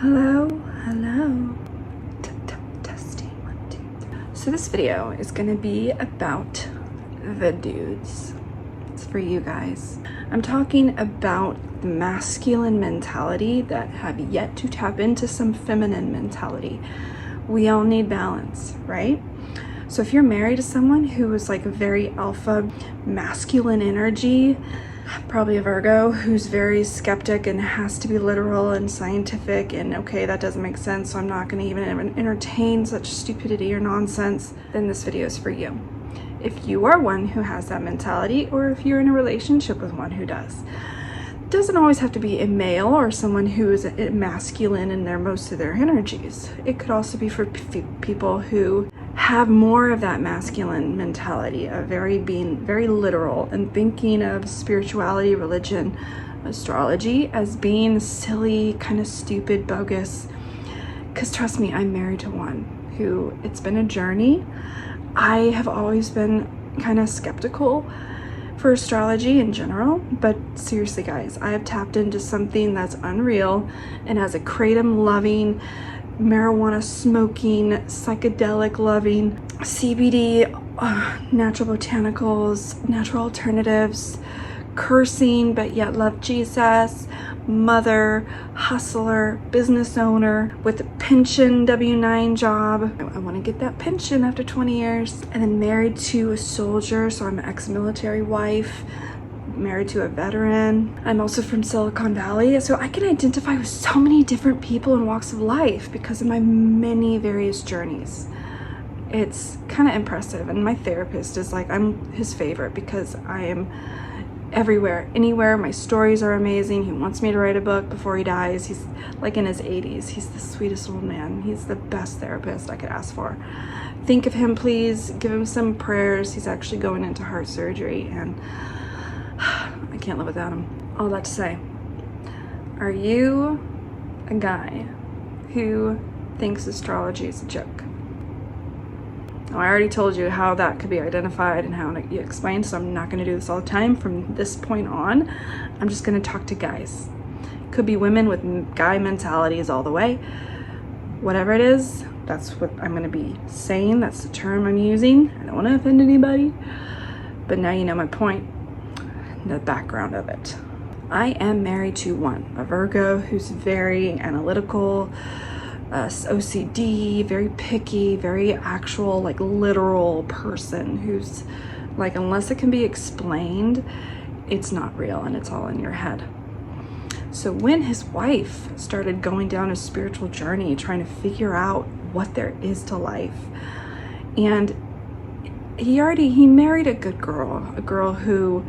Hello. Testing 1, 2, 3. So this video is gonna be about the dudes. It's for you guys. I'm talking about the masculine mentality that have yet to tap into some feminine mentality. We all need balance, right? So if you're married to someone who is like a very alpha masculine energy, probably a Virgo who's very skeptic and has to be literal and scientific and okay, that doesn't make sense, so I'm not going to even entertain such stupidity or nonsense, then this video is for you. If you are one who has that mentality, or if you're in a relationship with one who does, it doesn't always have to be a male or someone who is masculine in most of their energies. It could also be for people who have more of that masculine mentality of being very literal and thinking of spirituality, religion, astrology as being silly, kind of stupid, bogus. Because trust me, I'm married to one who, it's been a journey. I have always been kind of skeptical for astrology in general, but seriously guys, I have tapped into something that's unreal and has a kratom loving, marijuana smoking, psychedelic loving, CBD, natural botanicals, natural alternatives, cursing but yet love Jesus, mother, hustler, business owner with a pension W-9 job. I want to get that pension after 20 years. And then married to a soldier, so I'm an ex-military wife, married to a veteran. I'm also from Silicon Valley, so I can identify with so many different people and walks of life because of my many various journeys. It's kind of impressive, and my therapist is like, I'm his favorite because I am everywhere, anywhere. My stories are amazing. He wants me to write a book before he dies. He's like in his 80s. He's the sweetest old man. He's the best therapist I could ask for. Think of him, please. Give him some prayers. He's actually going into heart surgery, and I can't live without him. All that to say, are you a guy who thinks astrology is a joke? Now, I already told you how that could be identified and how you explain, so I'm not going to do this all the time. From this point on, I'm just going to talk to guys. Could be women with guy mentalities all the way. Whatever it is, that's what I'm going to be saying. That's the term I'm using. I don't want to offend anybody, but now you know my point. The background of it. I am married to one, a Virgo who's very analytical, OCD, very picky, very actual, like literal person who's like, unless it can be explained, it's not real and it's all in your head. So when his wife started going down a spiritual journey, trying to figure out what there is to life, and he married a good girl, a girl who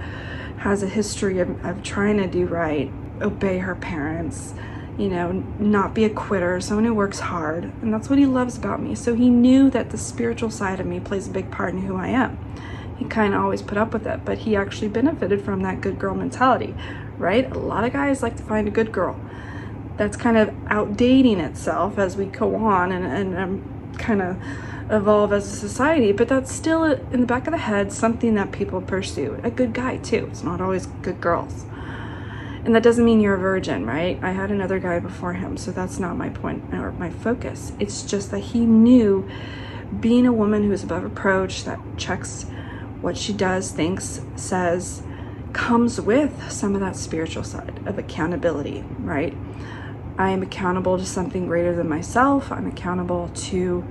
has a history of trying to do right, obey her parents, you know, not be a quitter, someone who works hard, and that's what he loves about me. So he knew that the spiritual side of me plays a big part in who I am. He kind of always put up with it, but he actually benefited from that good girl mentality, right? A lot of guys like to find a good girl. That's kind of outdating itself as we go on and kind of evolve as a society, but that's still in the back of the head something that people pursue. A good guy too. It's not always good girls. And that doesn't mean you're a virgin, right? I had another guy before him, so that's not my point or my focus. It's just that he knew being a woman who is above reproach, that checks what she does, thinks, says, comes with some of that spiritual side of accountability, right? I am accountable to something greater than myself. I'm accountable to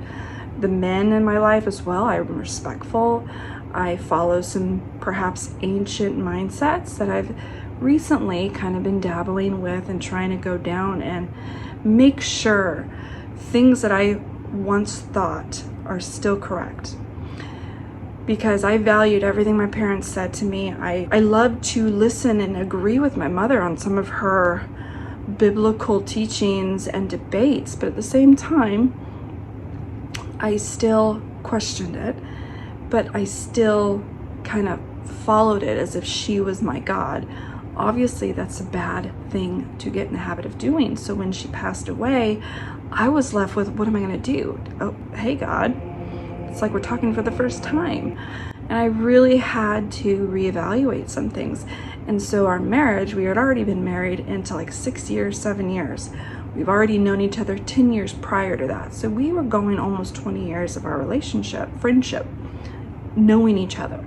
the men in my life as well. I'm respectful. I follow some perhaps ancient mindsets that I've recently kind of been dabbling with and trying to go down and make sure things that I once thought are still correct. Because I valued everything my parents said to me. I love to listen and agree with my mother on some of her biblical teachings and debates, but at the same time, I still questioned it, but I still kind of followed it as if she was my God. Obviously, that's a bad thing to get in the habit of doing. So when she passed away, I was left with, what am I going to do? Oh, hey, God. It's like we're talking for the first time. And I really had to reevaluate some things. And so our marriage, we had already been married into like 6 years, 7 years. We've already known each other 10 years prior to that. So we were going almost 20 years of our relationship, friendship, knowing each other.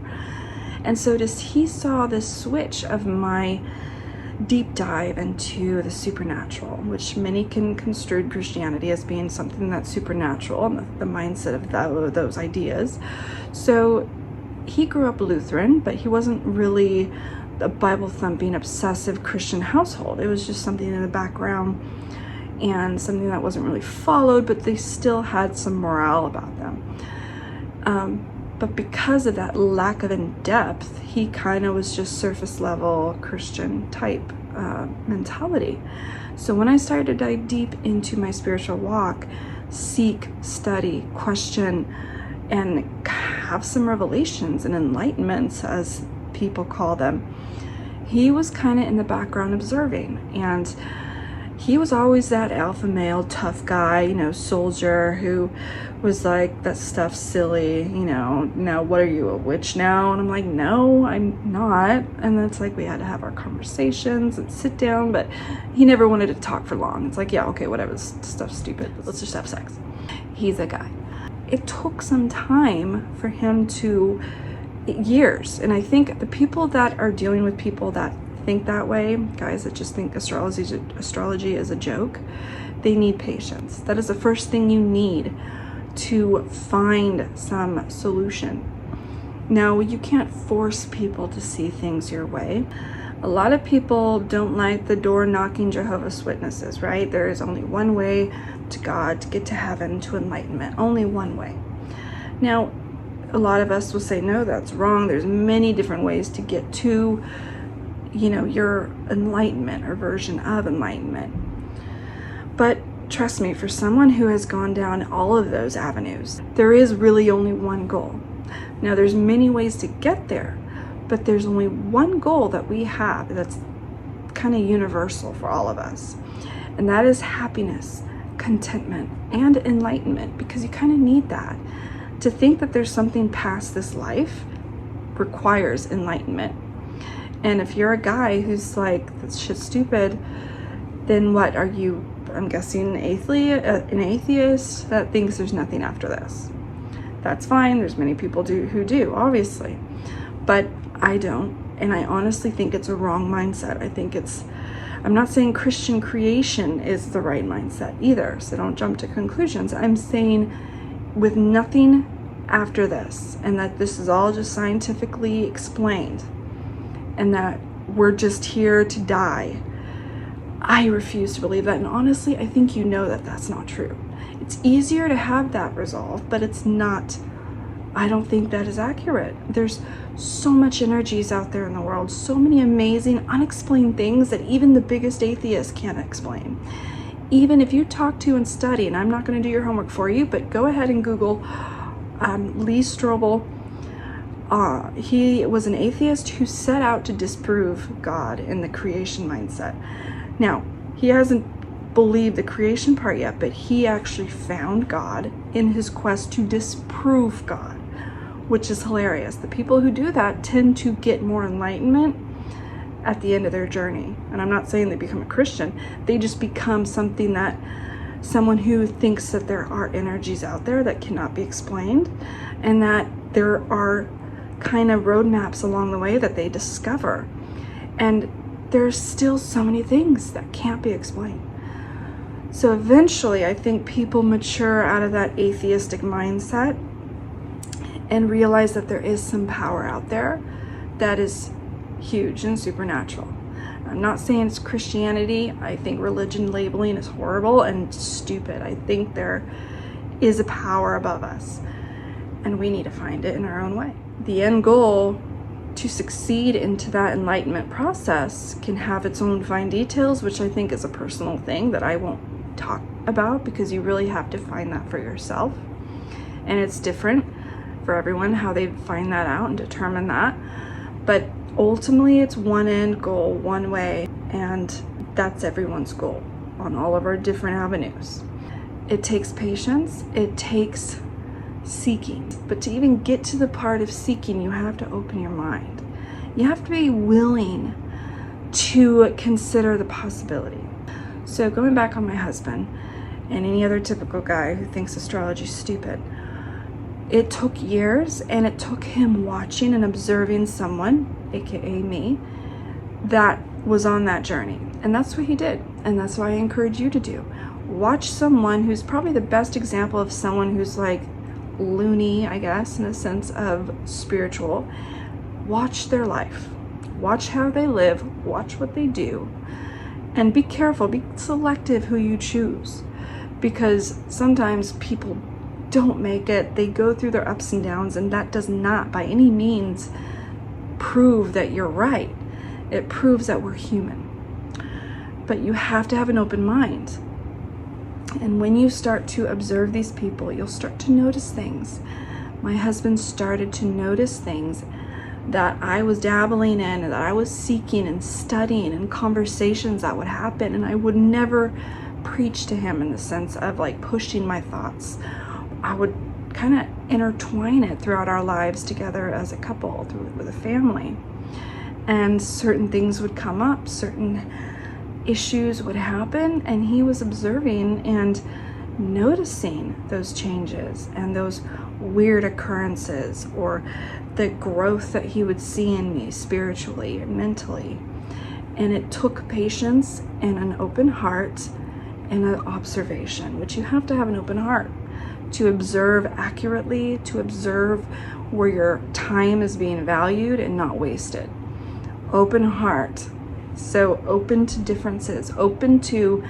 And so he saw this switch of my deep dive into the supernatural, which many can construe Christianity as being something that's supernatural, and the mindset of those ideas. So he grew up Lutheran, but he wasn't really a Bible-thumping, obsessive Christian household. It was just something in the background and something that wasn't really followed, but they still had some morale about them. But because of that lack of in-depth, he kind of was just surface level Christian type mentality. So when I started to dive deep into my spiritual walk, seek, study, question, and have some revelations and enlightenments, as people call them, he was kind of in the background observing. And he was always that alpha male, tough guy, you know, soldier who was like, that stuff's silly, you know, now what are you, a witch now? And I'm like, no, I'm not. And then it's like, we had to have our conversations and sit down, but he never wanted to talk for long. It's like, yeah, okay, whatever, this stuff's stupid, let's just have sex. He's a guy. It took some time for him to, years. And I think the people that are dealing with people that think that way, guys that just think astrology is a joke, they need patience. That is the first thing you need to find some solution. Now, you can't force people to see things your way. A lot of people don't like the door knocking Jehovah's Witnesses, right? There is only one way to God, to get to heaven, to enlightenment, only one way. Now, a lot of us will say, no, that's wrong. There's many different ways to get to, you know, your enlightenment or version of enlightenment. But trust me, for someone who has gone down all of those avenues, there is really only one goal. Now, there's many ways to get there, but there's only one goal that we have that's kind of universal for all of us. And that is happiness, contentment, and enlightenment, because you kind of need that. To think that there's something past this life requires enlightenment. And if you're a guy who's like, that's shit stupid, then what are you? I'm guessing an atheist that thinks there's nothing after this. That's fine. There's many people who do, obviously. But I don't. And I honestly think it's a wrong mindset. I think I'm not saying Christian creation is the right mindset either. So don't jump to conclusions. I'm saying with nothing after this, and that this is all just scientifically explained, and that we're just here to die. I refuse to believe that. And honestly, I think you know that that's not true. It's easier to have that resolve, but it's not. I don't think that is accurate. There's so much energies out there in the world, so many amazing, unexplained things that even the biggest atheist can't explain. Even if you talk to and study, and I'm not going to do your homework for you, but go ahead and Google Lee Strobel. He was an atheist who set out to disprove God in the creation mindset. Now, he hasn't believed the creation part yet, but he actually found God in his quest to disprove God, which is hilarious. The people who do that tend to get more enlightenment at the end of their journey. And I'm not saying they become a Christian. They just become someone who thinks that there are energies out there that cannot be explained, and that there are kind of roadmaps along the way that they discover. And there's still so many things that can't be explained. So eventually, I think people mature out of that atheistic mindset and realize that there is some power out there that is huge and supernatural. I'm not saying it's Christianity. I think religion labeling is horrible and stupid. I think there is a power above us, and we need to find it in our own way. The end goal to succeed into that enlightenment process can have its own fine details, which I think is a personal thing that I won't talk about, because you really have to find that for yourself. And it's different for everyone how they find that out and determine that. But ultimately, it's one end goal, one way, and that's everyone's goal on all of our different avenues. It takes patience, it takes seeking. But to even get to the part of seeking, you have to open your mind. You have to be willing to consider the possibility. So going back on my husband and any other typical guy who thinks astrology is stupid, it took years, and it took him watching and observing someone, aka me, that was on that journey. And that's what he did. And that's what I encourage you to do. Watch someone who's probably the best example of someone who's like loony, I guess, in a sense of spiritual. Watch their life. Watch how they live. Watch what they do. And be careful. Be selective who you choose. Because sometimes people don't make it. They go through their ups and downs, and that does not by any means prove that you're right. It proves that we're human. But you have to have an open mind. And when you start to observe these people, you'll start to notice things. My husband started to notice things that I was dabbling in, and that I was seeking and studying, and conversations that would happen. And I would never preach to him in the sense of like pushing my thoughts. I would kind of intertwine it throughout our lives together as a couple, with a family. And certain things would come up, certain issues would happen, and he was observing and noticing those changes and those weird occurrences, or the growth that he would see in me spiritually and mentally. And it took patience and an open heart and an observation, which you have to have an open heart to observe accurately, to observe where your time is being valued and not wasted. Open heart. So open to differences, open to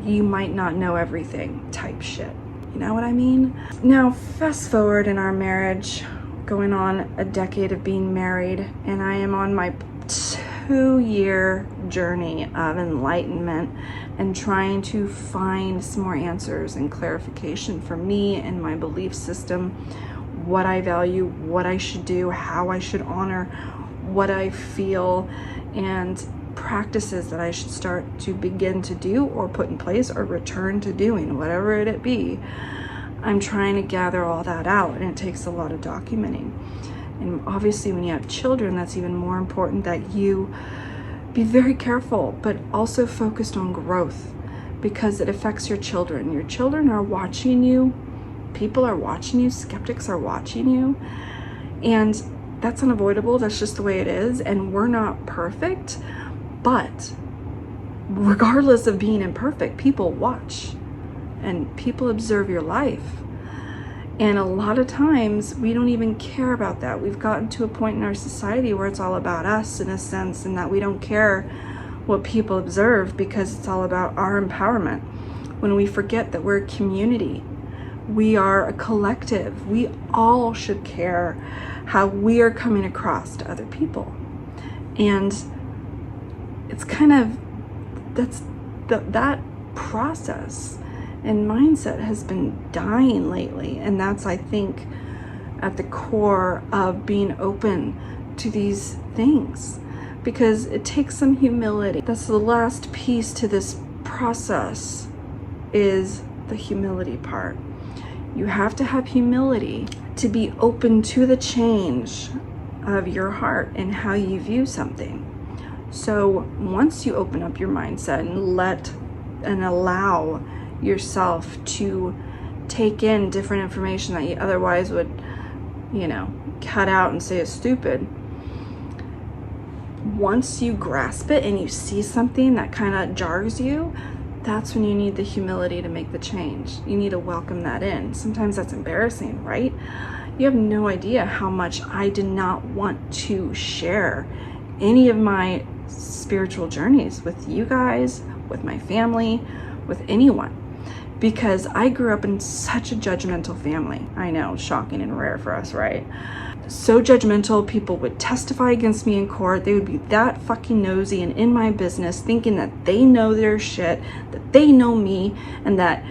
you might not know everything type shit. You know what I mean? Now, fast forward in our marriage, going on a decade of being married, and I am on my 2-year journey of enlightenment and trying to find some more answers and clarification for me and my belief system, what I value, what I should do, how I should honor what I feel, and practices that I should start to begin to do or put in place or return to doing, whatever it be. I'm trying to gather all that out, and it takes a lot of documenting. And obviously when you have children, that's even more important that you be very careful, but also focused on growth, because it affects your children. Your children are watching you. People are watching you. Skeptics are watching you. And that's unavoidable. That's just the way it is. And we're not perfect. But regardless of being imperfect, people watch and people observe your life. And a lot of times we don't even care about that. We've gotten to a point in our society where it's all about us in a sense, and that we don't care what people observe because it's all about our empowerment. When we forget that we're a community, we are a collective. We all should care how we are coming across to other people. And it's kind of, that process and mindset has been dying lately. And that's, I think, at the core of being open to these things, because it takes some humility. That's the last piece to this process, is the humility part. You have to have humility to be open to the change of your heart and how you view something. So once you open up your mindset and let and allow yourself to take in different information that you otherwise would, cut out and say is stupid, once you grasp it and you see something that kind of jars you, that's when you need the humility to make the change. You need to welcome that in. Sometimes that's embarrassing, right? You have no idea how much I did not want to share any of my spiritual journeys with you guys, with my family, with anyone, because I grew up in such a judgmental family. I know, shocking and rare for us, right? So judgmental. People would testify against me in court. They would be that fucking nosy and in my business, thinking that they know their shit, that they know me, and that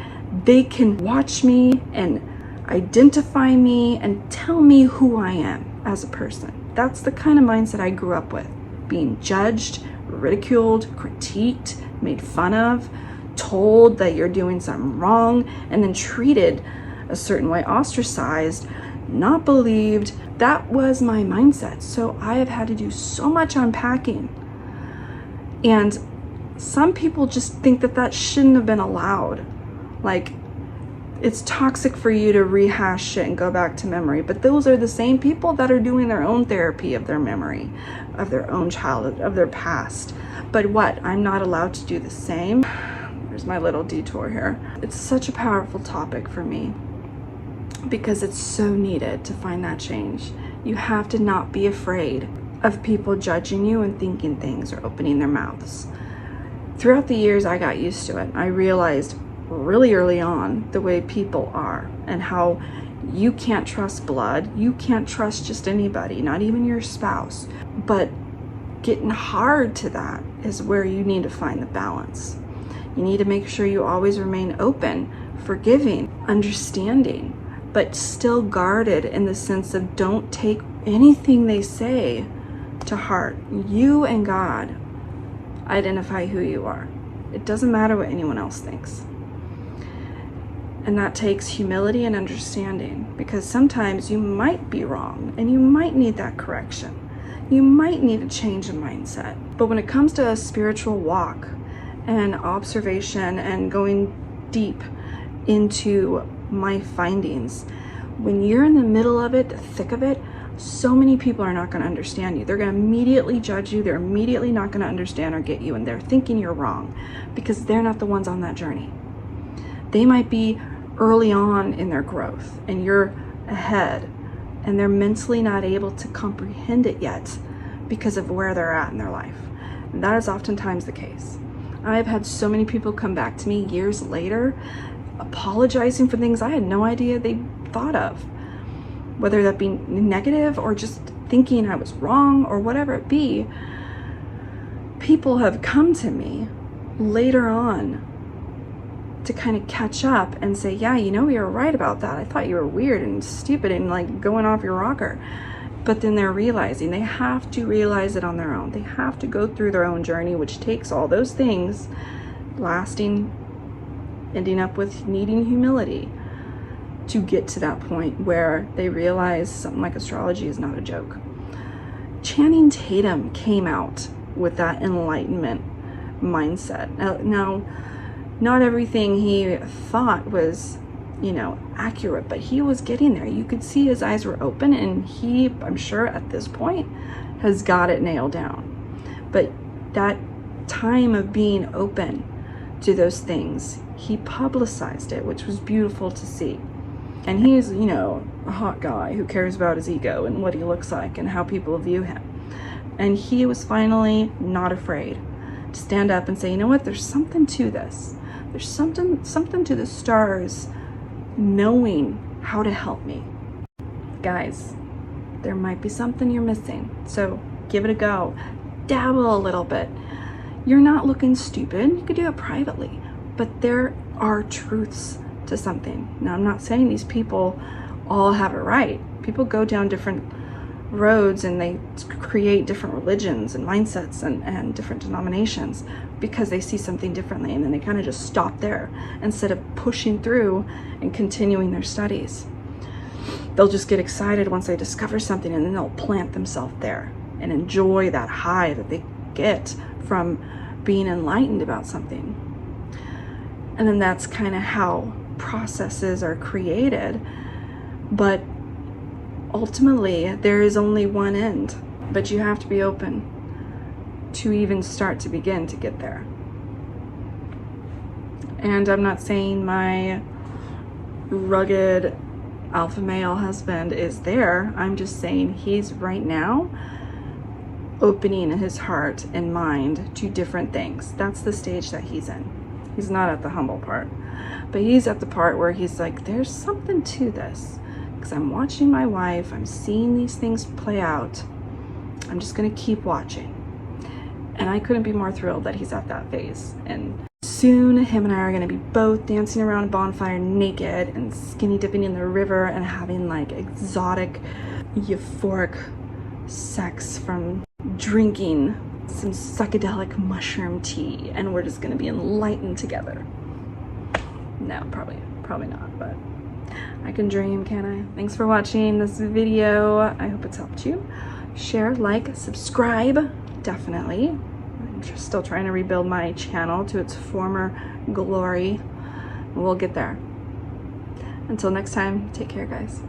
they can watch me and identify me and tell me who I am as a person. That's the kind of mindset I grew up with. Being judged, ridiculed, critiqued, made fun of, told that you're doing something wrong, and then treated a certain way, ostracized, not believed. That was my mindset. So I have had to do so much unpacking. And some people just think that that shouldn't have been allowed. Like, it's toxic for you to rehash shit and go back to memory. But those are the same people that are doing their own therapy of their memory, of their own childhood, of their past. But what? I'm not allowed to do the same? There's my little detour here. It's such a powerful topic for me because it's so needed to find that change. You have to not be afraid of people judging you and thinking things or opening their mouths. Throughout the years, I got used to it. I realized really early on the way people are and how you can't trust blood. You can't trust just anybody, not even your spouse. But getting hard to that is where you need to find the balance. You need to make sure you always remain open, forgiving, understanding, but still guarded in the sense of don't take anything they say to heart. You and God identify who you are. It doesn't matter what anyone else thinks. And that takes humility and understanding, because sometimes you might be wrong and you might need that correction. You might need a change in mindset. But when it comes to a spiritual walk and observation and going deep into my findings, when you're in the middle of it, the thick of it, so many people are not going to understand you. They're going to immediately judge you. They're immediately not going to understand or get you, and they're thinking you're wrong because they're not the ones on that journey. They might be early on in their growth and you're ahead, and they're mentally not able to comprehend it yet because of where they're at in their life. And that is oftentimes the case. I've had so many people come back to me years later apologizing for things I had no idea they thought of, whether that be negative or just thinking I was wrong or whatever it be. People have come to me later on to kind of catch up and say, yeah, you know, you were right about that. I thought you were weird and stupid and like going off your rocker. But then they're realizing they have to realize it on their own. They have to go through their own journey, which takes all those things, lasting, ending up with needing humility to get to that point where they realize something like astrology is not a joke. Channing Tatum came out with that enlightenment mindset. Now, not everything he thought was, accurate, but he was getting there. You could see his eyes were open, and he, I'm sure at this point, has got it nailed down. But that time of being open to those things, he publicized it, which was beautiful to see. And he's, a hot guy who cares about his ego and what he looks like and how people view him. And he was finally not afraid to stand up and say, you know what, there's something to this. There's something to the stars knowing how to help me. Guys, there might be something you're missing. So give it a go. Dabble a little bit. You're not looking stupid. You could do it privately. But there are truths to something. Now, I'm not saying these people all have it right. People go down different roads and they create different religions and mindsets and different denominations because they see something differently, and then they kind of just stop there instead of pushing through and continuing their studies. They'll just get excited once they discover something, and then they'll plant themselves there and enjoy that high that they get from being enlightened about something. And then that's kind of how processes are created. But ultimately, there is only one end, but you have to be open to even start to begin to get there. And I'm not saying my rugged alpha male husband is there. I'm just saying he's right now opening his heart and mind to different things. That's the stage that he's in. He's not at the humble part, but he's at the part where he's like, there's something to this. Because I'm watching my wife, I'm seeing these things play out. I'm just gonna keep watching. And I couldn't be more thrilled that he's at that phase. And soon him and I are gonna be both dancing around a bonfire naked and skinny dipping in the river and having like exotic, euphoric sex from drinking some psychedelic mushroom tea. And we're just gonna be enlightened together. No, probably not, but I can dream, can I? Thanks for watching this video. I hope it's helped you. Share, like, subscribe, definitely. still trying to rebuild my channel to its former glory. We'll get there. Until next time, take care, guys.